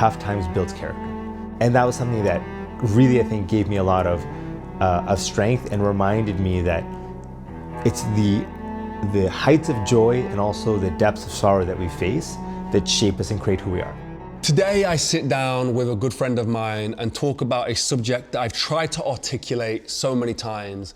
tough times builds character. And that was something that really, I think, gave me a lot of strength and reminded me that it's the heights of joy and also the depths of sorrow that we face that shape us and create who we are. Today I sit down with a good friend of mine and talk about a subject that I've tried to articulate so many times.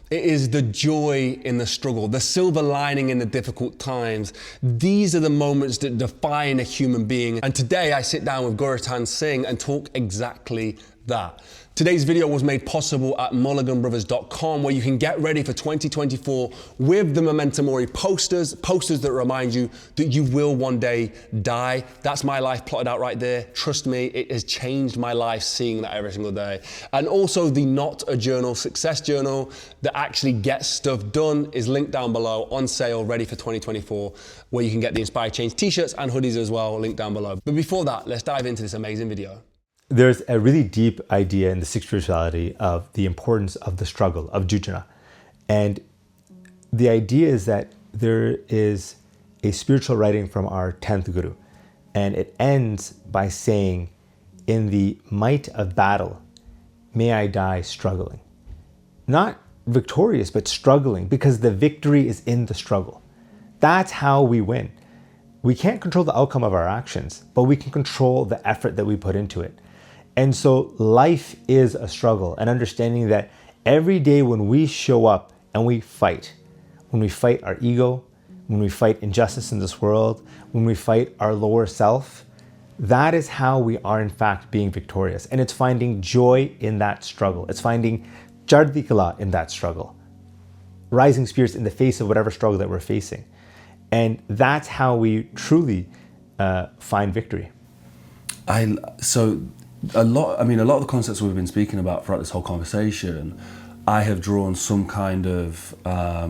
It is the joy in the struggle, the silver lining in the difficult times. These are the moments that define a human being. And today I sit down with Gurratan Singh and talk exactly that. Today's video was made possible at mulliganbrothers.com, where you can get ready for 2024 with the Momentum Ori posters that remind you that you will one day die. That's my life plotted out right there. Trust me, it has changed my life seeing that every single day. And also the Not a Journal Success Journal that actually gets stuff done is linked down below, on sale, ready for 2024, where you can get the Inspire Change t-shirts and hoodies as well, linked down below. But before that, let's dive into this amazing video. There's a really deep idea in the Sikh spirituality of the importance of the struggle, of jujna. And the idea is that there is a spiritual writing from our 10th Guru. And it ends by saying, in the might of battle, may I die struggling. Not victorious, but struggling, because the victory is in the struggle. That's how we win. We can't control the outcome of our actions, but we can control the effort that we put into it. And so life is a struggle, and understanding that every day when we show up and we fight our ego, when we fight injustice in this world, when we fight our lower self, that is how we are in fact being victorious. And it's finding joy in that struggle. It's finding Chardi Kala in that struggle. Rising spirits in the face of whatever struggle that we're facing. And that's how we truly find victory. A lot of the concepts we've been speaking about throughout this whole conversation, I have drawn some kind of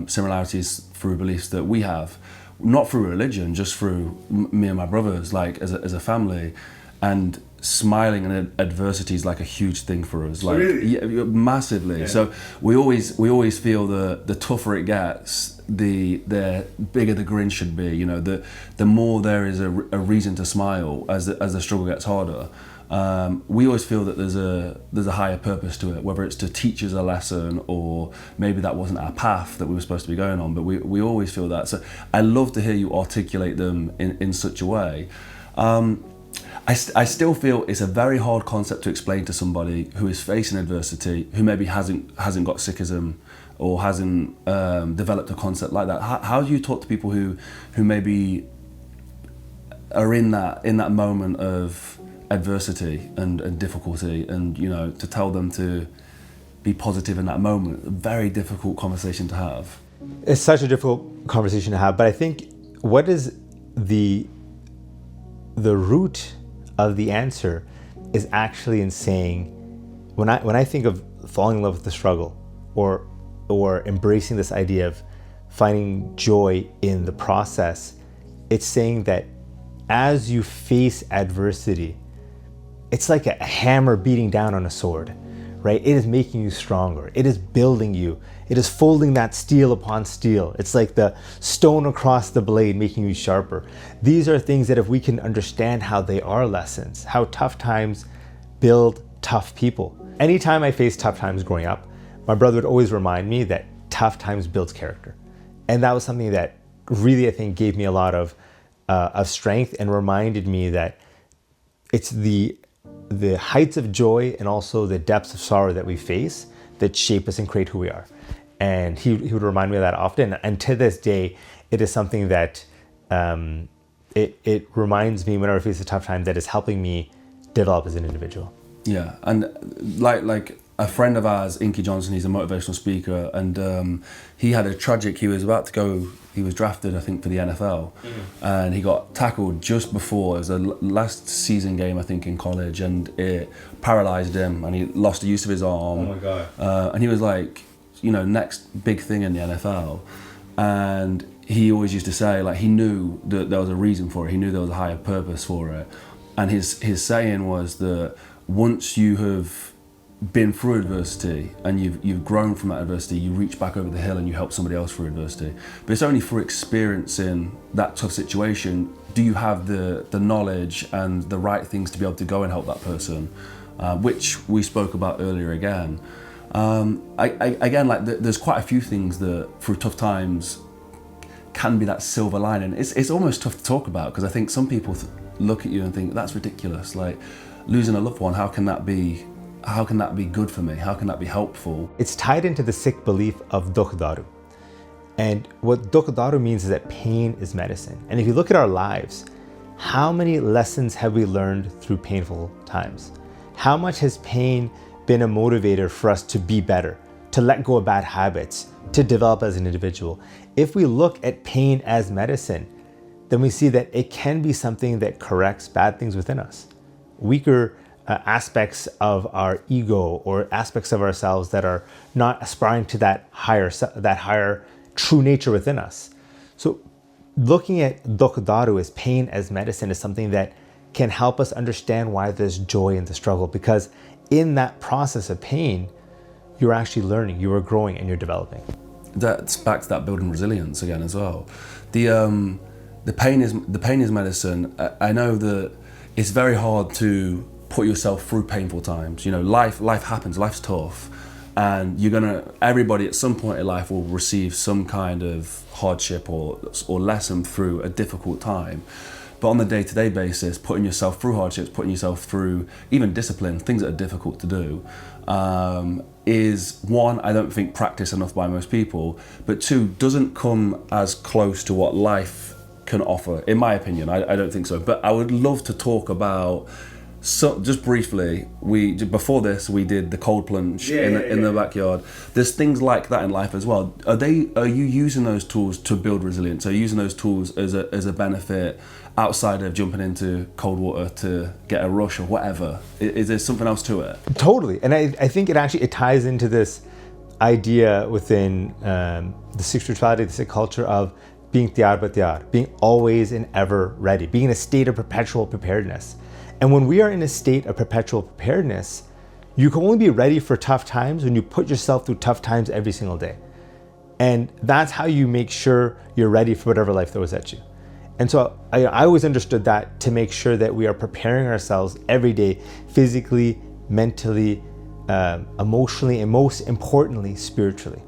similarities through beliefs that we have, not through religion, just through me and my brothers, like as a family. And smiling in adversity is like a huge thing for us, like really? Yeah, massively. Yeah. So we always feel the tougher it gets, the bigger the grin should be. You know, the more there is a reason to smile as the struggle gets harder. We always feel that there's a higher purpose to it, whether it's to teach us a lesson or maybe that wasn't our path that we were supposed to be going on, but we always feel that. So I love to hear you articulate them in such a way. I still feel it's a very hard concept to explain to somebody who is facing adversity, who maybe hasn't got Sikhism or hasn't developed a concept like that. How do you talk to people who maybe are in that moment of adversity and difficulty, and you know, to tell them to be positive in that moment? A very difficult conversation to have. It's such a difficult conversation to have, but I think what is the root of the answer is actually in saying, when I think of falling in love with the struggle or embracing this idea of finding joy in the process, it's saying that as you face adversity, it's like a hammer beating down on a sword, right? It is making you stronger. It is building you. It is folding that steel upon steel. It's like the stone across the blade making you sharper. These are things that if we can understand how they are lessons, how tough times build tough people. Anytime I faced tough times growing up, my brother would always remind me that tough times builds character. And that was something that really, I think, gave me a lot of strength and reminded me that it's the heights of joy and also the depths of sorrow that we face that shape us and create who we are. And he would remind me of that often. And to this day, it is something that it reminds me whenever I face a tough time that is helping me develop as an individual. Yeah, and like a friend of ours, Inky Johnson, he's a motivational speaker, and he had a tragic, he was drafted, I think, for the NFL, and he got tackled just before, it was the last season game, I think, in college, and it paralyzed him, and he lost the use of his arm. Oh my God. And he was like, you know, next big thing in the NFL, and he always used to say, like, he knew that there was a reason for it, he knew there was a higher purpose for it, and his saying was that once you have been through adversity and you've grown from that adversity, you reach back over the hill and you help somebody else through adversity. But it's only through experiencing that tough situation do you have the knowledge and the right things to be able to go and help that person, which we spoke about earlier again. There's quite a few things that through tough times can be that silver lining. It's almost tough to talk about because I think some people look at you and think that's ridiculous. Like losing a loved one, how can that be good for me? How can that be helpful? It's tied into the Sikh belief of dukh daru. And what dukh daru means is that pain is medicine. And if you look at our lives, how many lessons have we learned through painful times? How much has pain been a motivator for us to be better, to let go of bad habits, to develop as an individual? If we look at pain as medicine, then we see that it can be something that corrects bad things within us. Weaker aspects of our ego or aspects of ourselves that are not aspiring to that higher true nature within us. So looking at dukh daru as pain as medicine is something that can help us understand why there's joy in the struggle, because in that process of pain, you're actually learning, you are growing, and you're developing. That's back to that building resilience again as well. The pain is medicine. I know that it's very hard to put yourself through painful times. You know, life happens, life's tough, and everybody at some point in life will receive some kind of hardship or lesson through a difficult time. But on the day-to-day basis, putting yourself through hardships, putting yourself through even discipline, things that are difficult to do, is one, I don't think practiced enough by most people, but two, doesn't come as close to what life can offer, in my opinion. I don't think so. But I would love to talk about, so just briefly, before this we did the cold plunge in the backyard. There's things like that in life as well. Are you using those tools to build resilience? Are you using those tools as a benefit outside of jumping into cold water to get a rush or whatever? Is there something else to it? Totally. And I think it ties into this idea within the Sikh spirituality, the Sikh culture of being tiyar ba tiyar, being always and ever ready, being in a state of perpetual preparedness. And when we are in a state of perpetual preparedness, you can only be ready for tough times when you put yourself through tough times every single day. And that's how you make sure you're ready for whatever life throws at you. And so I always understood that to make sure that we are preparing ourselves every day, physically, mentally, emotionally, and most importantly, spiritually.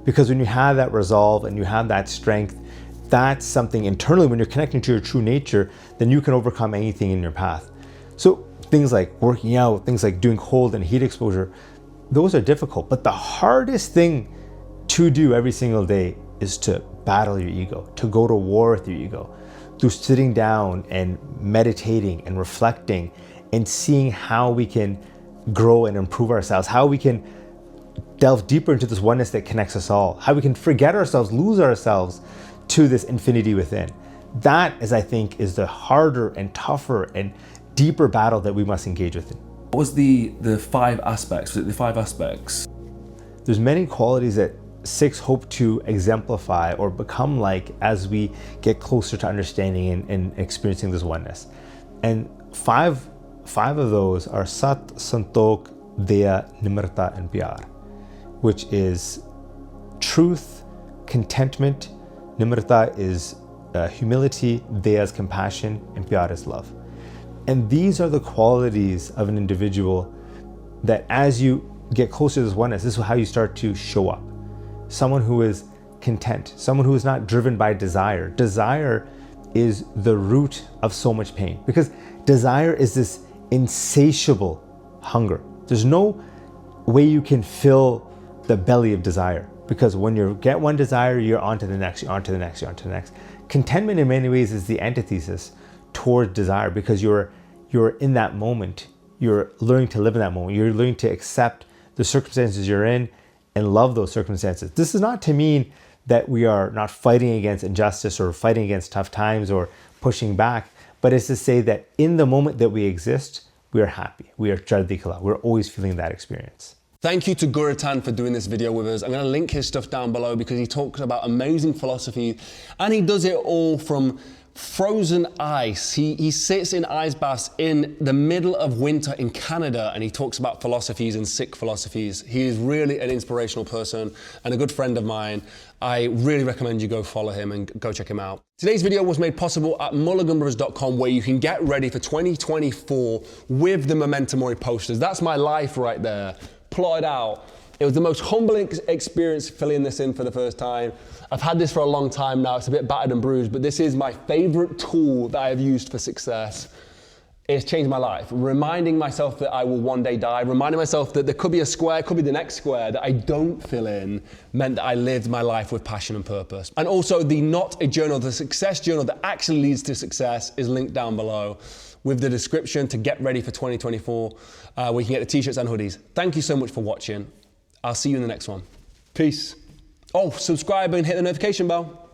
Because when you have that resolve and you have that strength, that's something internally, when you're connecting to your true nature, then you can overcome anything in your path. So things like working out, things like doing cold and heat exposure, those are difficult. But the hardest thing to do every single day is to battle your ego, to go to war with your ego, through sitting down and meditating and reflecting and seeing how we can grow and improve ourselves, how we can delve deeper into this oneness that connects us all, how we can forget ourselves, lose ourselves to this infinity within. That is, I think, is the harder and tougher and deeper battle that we must engage with. What was the 5 aspects? Was it the 5 aspects? There's many qualities that Sikhs hope to exemplify or become like as we get closer to understanding and experiencing this oneness. And five of those are Sat, Santok, Daya, Nimrata, and Pyar, which is truth, contentment. Nimrata is humility, Daya is compassion, and Pyar is love. And these are the qualities of an individual that as you get closer to this oneness, this is how you start to show up. Someone who is content, someone who is not driven by desire. Desire is the root of so much pain, because desire is this insatiable hunger. There's no way you can fill the belly of desire, because when you get one desire, you're on to the next, you're on to the next, you're on to the next. Contentment in many ways is the antithesis toward desire, because you're in that moment. You're learning to live in that moment. You're learning to accept the circumstances you're in and love those circumstances. This is not to mean that we are not fighting against injustice or fighting against tough times or pushing back, but it's to say that in the moment that we exist, we are happy. We are chardikala. We're always feeling that experience. Thank you to Gurratan for doing this video with us. I'm going to link his stuff down below because he talks about amazing philosophy, and he does it all from frozen ice. He sits in ice baths in the middle of winter in Canada, and he talks about philosophies and Sikh philosophies. He is really an inspirational person and a good friend of mine. I really recommend you go follow him and go check him out. Today's video was made possible at mulliganbrothers.com, where you can get ready for 2024 with the Memento Mori posters. That's my life right there, plotted out. It was the most humbling experience filling this in for the first time. I've had this for a long time now. It's a bit battered and bruised, but this is my favorite tool that I have used for success. It's changed my life. Reminding myself that I will one day die, reminding myself that there could be a square, could be the next square that I don't fill in, meant that I lived my life with passion and purpose. And also the Not a Journal, the success journal that actually leads to success, is linked down below with the description to get ready for 2024, where you can get the t-shirts and hoodies. Thank you so much for watching. I'll see you in the next one. Peace. Oh, subscribe and hit the notification bell.